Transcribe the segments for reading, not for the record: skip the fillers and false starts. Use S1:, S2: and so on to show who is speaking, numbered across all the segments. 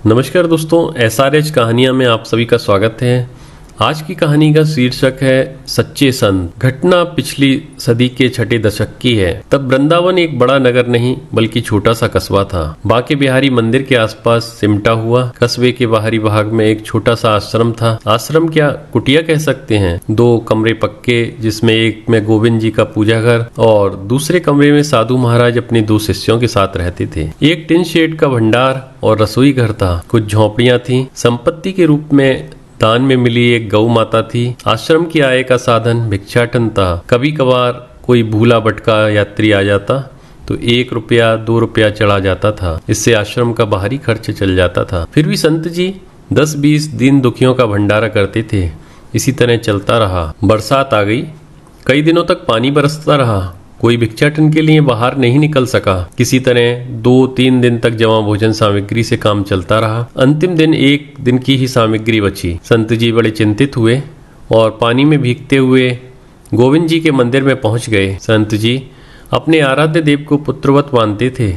S1: नमस्कार दोस्तों, SRH कहानियां में आप सभी का स्वागत है। आज की कहानी का शीर्षक है सच्चे संत। घटना पिछली सदी के छठे दशक की है। तब वृंदावन एक बड़ा नगर नहीं बल्कि छोटा सा कस्बा था। बांके बिहारी मंदिर के आसपास सिमटा हुआ कस्बे के बाहरी भाग में एक छोटा सा आश्रम था। आश्रम क्या, कुटिया कह सकते हैं। 2 कमरे पक्के, जिसमें एक में गोविंद जी का पूजा घर और दूसरे कमरे में साधु महाराज अपने 2 शिष्यों के साथ रहते थे। एक टिन शेड का भंडार और रसोई घर था। कुछ झोपड़ियां थी। संपत्ति के रूप में दान में मिली एक गौ माता थी। आश्रम की आय का साधन भिक्षाटन था। कभी कभार कोई भूला भटका यात्री आ जाता तो 1 रुपया 2 रुपया चढ़ा जाता था। इससे आश्रम का बाहरी खर्च चल जाता था। फिर भी संत जी 10-20 दिन दुखियों का भंडारा करते थे। इसी तरह चलता रहा। बरसात आ गई। कई दिनों तक पानी बरसता रहा। कोई भिक्षाटन के लिए बाहर नहीं निकल सका। किसी तरह 2-3 दिन तक जमा भोजन सामग्री से काम चलता रहा। अंतिम दिन 1 दिन की ही सामग्री बची। संत जी बड़े चिंतित हुए और पानी में भीगते हुए गोविंद जी के मंदिर में पहुंच गए। संत जी अपने आराध्य देव को पुत्रवत मानते थे।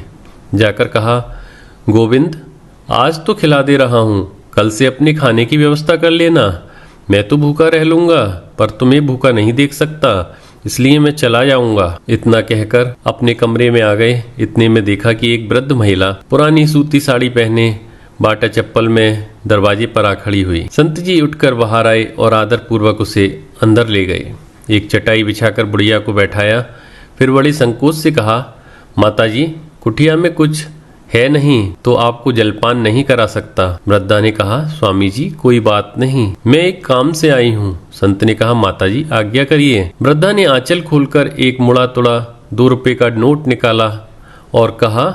S1: जाकर कहा, गोविंद, आज तो खिला दे रहा हूँ, कल से अपने खाने की व्यवस्था कर लेना। मैं तो भूखा रह लूंगा, पर तुम्हें भूखा नहीं देख सकता, इसलिए मैं चला जाऊंगा। इतना कहकर अपने कमरे में आ गए। इतने में देखा कि एक वृद्ध महिला पुरानी सूती साड़ी पहने बाटा चप्पल में दरवाजे पर आ खड़ी हुई। संत जी उठकर बाहर आए और आदर पूर्वक उसे अंदर ले गए। एक चटाई बिछाकर बुढ़िया को बैठाया। फिर बड़ी संकोच से कहा, माताजी, कुटिया में कुछ है नहीं तो आपको जलपान नहीं करा सकता। वृद्धा ने कहा, स्वामी जी, कोई बात नहीं, मैं एक काम से आई हूँ। संत ने कहा, माताजी आज्ञा करिए। वृद्धा ने आंचल खोलकर एक मुड़ा तुड़ा 2 रुपए का नोट निकाला और कहा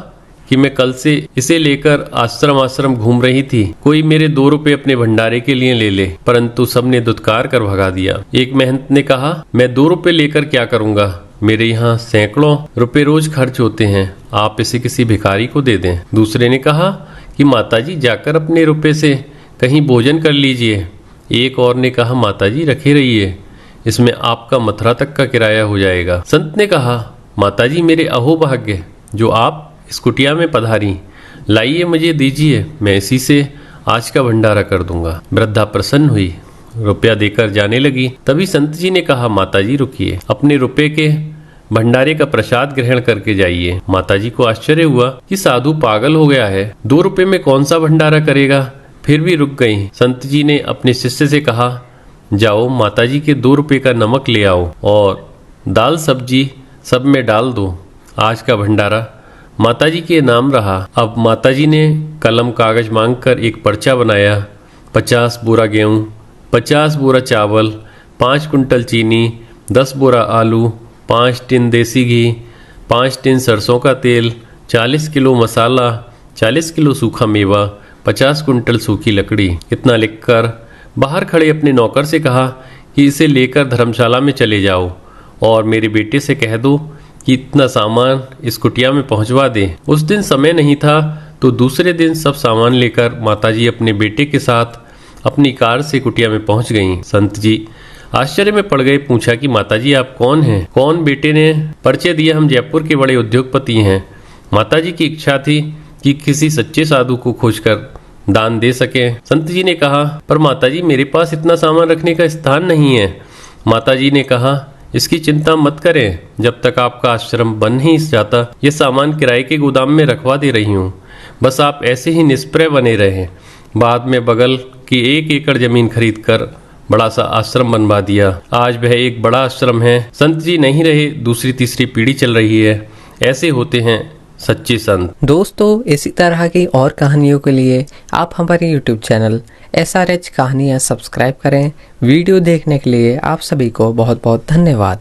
S1: कि मैं कल से इसे लेकर आश्रम घूम रही थी। कोई मेरे 2 रुपए अपने भंडारे के लिए ले ले। परंतु सबने दुत्कार कर भगा दिया। एक महंत ने कहा, मैं 2 रुपए लेकर क्या करूंगा, मेरे यहाँ सैकड़ों रुपए रोज खर्च होते हैं, आप इसे किसी भिखारी को दे दें। दूसरे ने कहा कि माताजी जाकर अपने रुपए से कहीं भोजन कर लीजिए। एक और ने कहा, माताजी रखे रहिए, इसमें आपका मथुरा तक का किराया हो जाएगा। संत ने कहा, माताजी मेरे अहोभाग्य जो आप इस कुटिया में पधारी, लाइए मुझे दीजिए, मैं इसी से आज का भंडारा कर दूंगा। वृद्धा प्रसन्न हुई, रुपया देकर जाने लगी। तभी संत जी ने कहा, माताजी रुकिए, अपने रुपए के भंडारे का प्रसाद ग्रहण करके जाइए। माताजी को आश्चर्य हुआ कि साधु पागल हो गया है, 2 रुपए में कौन सा भंडारा करेगा। फिर भी रुक गई। संत जी ने अपने शिष्य से कहा, जाओ माताजी के 2 रुपए का नमक ले आओ और दाल सब्जी सब में डाल दो। आज का भंडारा माताजी के नाम रहा। अब माताजी ने कलम कागज मांगकर एक पर्चा बनाया। 50 बोरा गेहूं, 50 बोरा चावल, 5 कुंटल चीनी, 10 बोरा आलू, 5 टिन देसी घी, 5 टिन सरसों का तेल, 40 किलो मसाला, 40 किलो सूखा मेवा, 50 कुंटल सूखी लकड़ी। इतना लिखकर बाहर खड़े अपने नौकर से कहा कि इसे लेकर धर्मशाला में चले जाओ और मेरे बेटे से कह दो कि इतना सामान इस कुटिया में पहुंचवा दे। उस दिन समय नहीं था तो दूसरे दिन सब सामान लेकर माताजी अपने बेटे के साथ अपनी कार से कुटिया में पहुंच गईं। संत जी आश्चर्य में पड़ गए। पूछा कि माताजी आप कौन हैं? कौन? बेटे ने परिचय दिया, हम जयपुर के बड़े उद्योगपति हैं। माताजी की इच्छा थी कि किसी सच्चे साधु को खोजकर दान दे सके। संत जी ने कहा, पर माताजी मेरे पास इतना सामान रखने का स्थान नहीं है। माताजी ने कहा, इसकी चिंता मत करें, जब तक आपका आश्रम बन नहीं जाता ये सामान किराए के गोदाम में रखवा दे रही हूँ। बस आप ऐसे ही निष्प्रय बने रहें। बाद में बगल की 1 एकड़ जमीन खरीद कर बड़ा सा आश्रम बनवा दिया। आज वह एक बड़ा आश्रम है। संत जी नहीं रहे, दूसरी तीसरी पीढ़ी चल रही है। ऐसे होते हैं सच्चे संत।
S2: दोस्तों, इसी तरह की और कहानियों के लिए आप हमारे YouTube चैनल SRH कहानियाँ सब्सक्राइब करें। वीडियो देखने के लिए आप सभी को बहुत बहुत धन्यवाद।